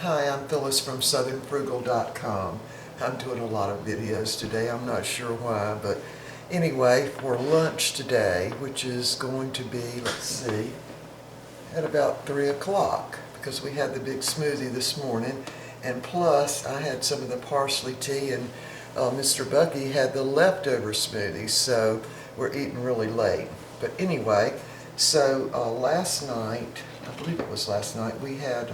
Hi, I'm Phyllis from southernfrugal.com. I'm doing a lot of videos today. I'm not sure why, but anyway, for lunch today, which is going to be, let's see, at about 3 o'clock, because we had the big smoothie this morning, and plus I had some of the parsley tea, and Mr. Bucky had the leftover smoothie, so we're eating really late. But anyway, so last night, I believe it was last night, we had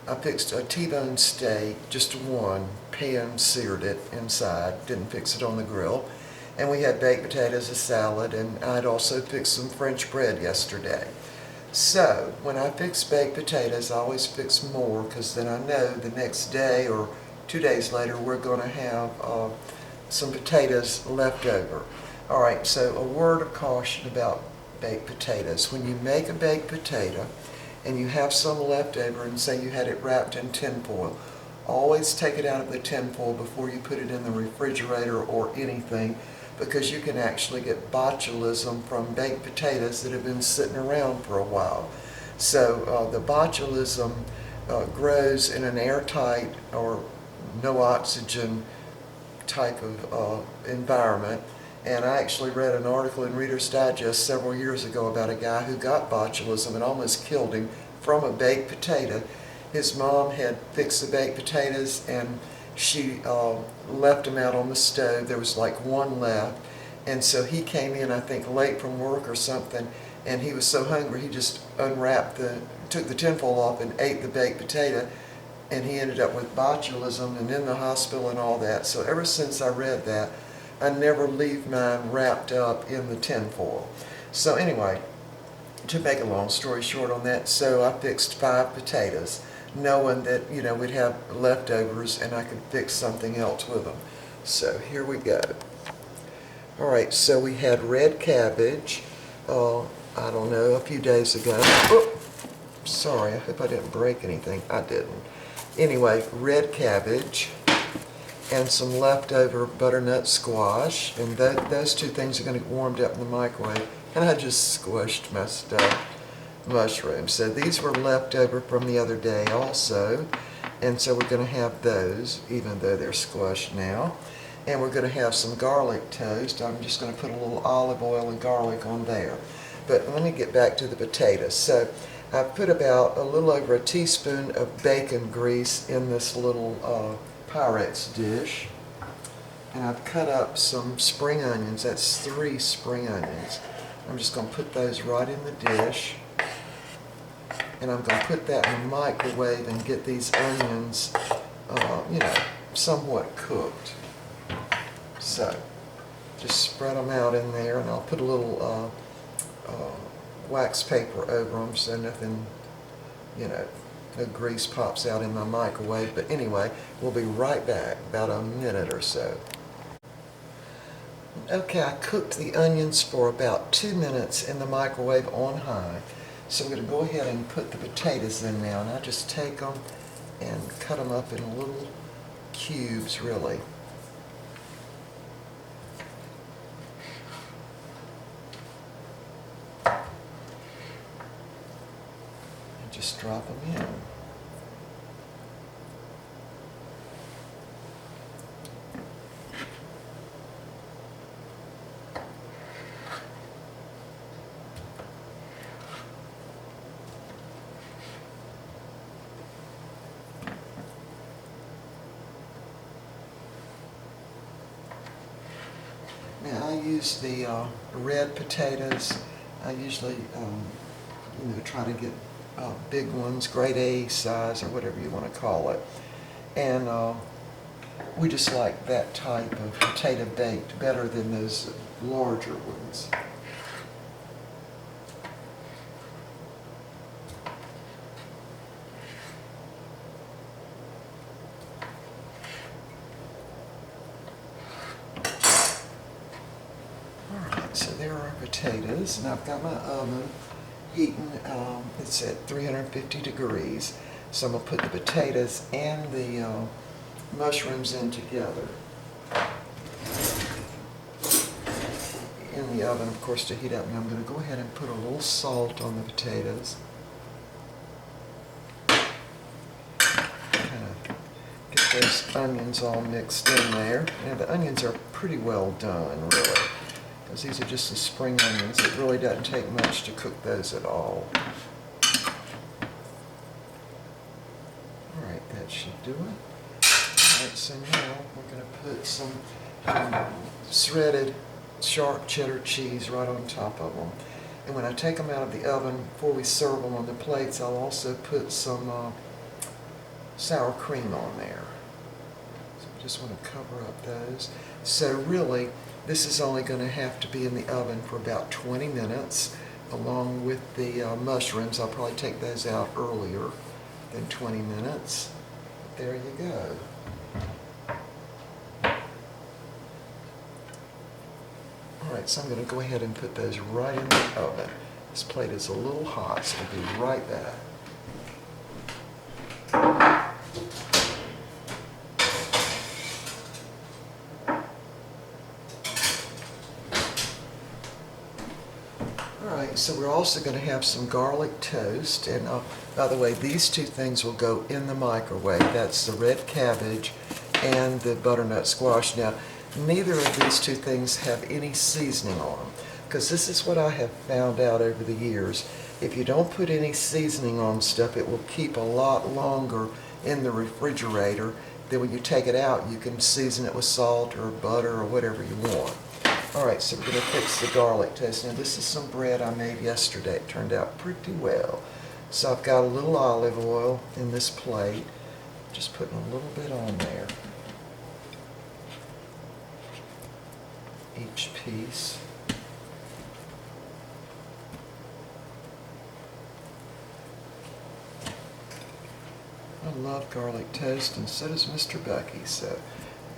I fixed a T-bone steak, just one, pan-seared it inside, didn't fix it on the grill. And we had baked potatoes, a salad, and I'd also fixed some French bread yesterday. So, when I fix baked potatoes, I always fix more, because then I know the next day or 2 days later we're going to have some potatoes left over. Alright, so a word of caution about baked potatoes. When you make a baked potato, and you have some left over, and say you had it wrapped in tin foil, always take it out of the tin foil before you put it in the refrigerator or anything, because you can actually get botulism from baked potatoes that have been sitting around for a while. So the botulism grows in an airtight or no oxygen type of environment. And I actually read an article in Reader's Digest several years ago about a guy who got botulism and almost killed him from a baked potato. His mom had fixed the baked potatoes, and she left them out on the stove. There was like one left, and so he came in, I think, late from work or something, and he was so hungry he just took the tinfoil off and ate the baked potato, and he ended up with botulism and in the hospital and all that. So ever since I read that, I never leave mine wrapped up in the tinfoil. So anyway, to make a long story short on that, so I fixed 5 potatoes, knowing that, you know, we'd have leftovers and I could fix something else with them. So here we go. Alright, so we had red cabbage, I don't know, a few days ago. Oh, sorry, I hope I didn't break anything. I didn't. Anyway, red cabbage, and some leftover butternut squash, and those two things are going to get warmed up in the microwave. And I just squished my stuffed mushrooms. So these were left over from the other day also, and so we're going to have those, even though they're squashed now. And we're going to have some garlic toast. I'm just going to put a little olive oil and garlic on there. But let me get back to the potatoes. So I put about a little over a teaspoon of bacon grease in this little Pyrex dish, and I've cut up some spring onions. That's 3 spring onions. I'm just going to put those right in the dish, and I'm going to put that in the microwave and get these onions, you know, somewhat cooked. So just spread them out in there, and I'll put a little wax paper over them so nothing, you know, no grease pops out in my microwave. But anyway, we'll be right back, about a minute or so. Okay, I cooked the onions for about 2 minutes in the microwave on high. So we're going to go ahead and put the potatoes in now, and I just take them and cut them up in little cubes, really. Just drop them in. Now I use the red potatoes. I usually try to get big ones, grade A size or whatever you want to call it. And we just like that type of potato baked better than those larger ones. Alright, so there are our potatoes, and I've got my oven heating, it's at 350 degrees. So I'm going to put the potatoes and the mushrooms in together. In the oven, of course, to heat up. And I'm going to go ahead and put a little salt on the potatoes. those onions all mixed in there. Now the onions are pretty well done, really, because these are just the spring onions. It really doesn't take much to cook those at all. Alright, that should do it. Alright, so now we're going to put some shredded sharp cheddar cheese right on top of them. And when I take them out of the oven, before we serve them on the plates, I'll also put some sour cream on there. So I just want to cover up those. So really, this is only going to have to be in the oven for about 20 minutes, along with the mushrooms. I'll probably take those out earlier than 20 minutes. There you go. Alright, so I'm going to go ahead and put those right in the oven. This plate is a little hot, so I'll be right back. Alright, so we're also going to have some garlic toast, and by the way, these two things will go in the microwave. That's the red cabbage and the butternut squash. Now, neither of these two things have any seasoning on them, because this is what I have found out over the years. If you don't put any seasoning on stuff, it will keep a lot longer in the refrigerator. Then when you take it out, you can season it with salt or butter or whatever you want. Alright, so we're going to fix the garlic toast. Now this is some bread I made yesterday. It turned out pretty well. So I've got a little olive oil in this plate. Just putting a little bit on there. Each piece. I love garlic toast, and so does Mr. Bucky. So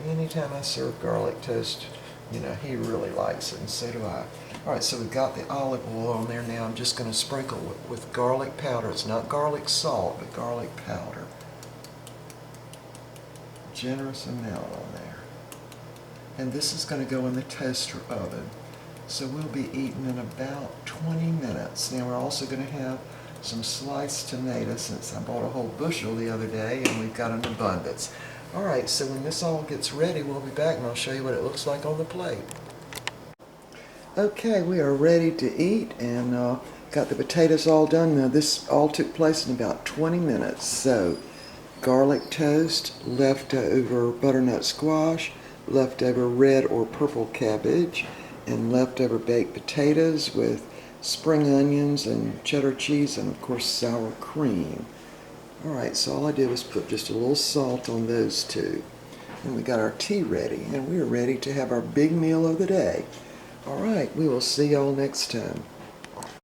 anytime I serve garlic toast, you know, he really likes it, and so do I. Alright, so we've got the olive oil on there now. I'm just going to sprinkle it with garlic powder. It's not garlic salt, but garlic powder. Generous amount on there. And this is going to go in the toaster oven. So we'll be eating in about 20 minutes. Now we're also going to have some sliced tomatoes, since I bought a whole bushel the other day and we've got an abundance. Alright, so when this all gets ready, we'll be back and I'll show you what it looks like on the plate. Okay, we are ready to eat, and got the potatoes all done. Now this all took place in about 20 minutes. So garlic toast, leftover butternut squash, leftover red or purple cabbage, and leftover baked potatoes with spring onions and cheddar cheese, and of course sour cream. Alright, so all I did was put just a little salt on those two. And we got our tea ready, and we are ready to have our big meal of the day. Alright, we will see y'all next time.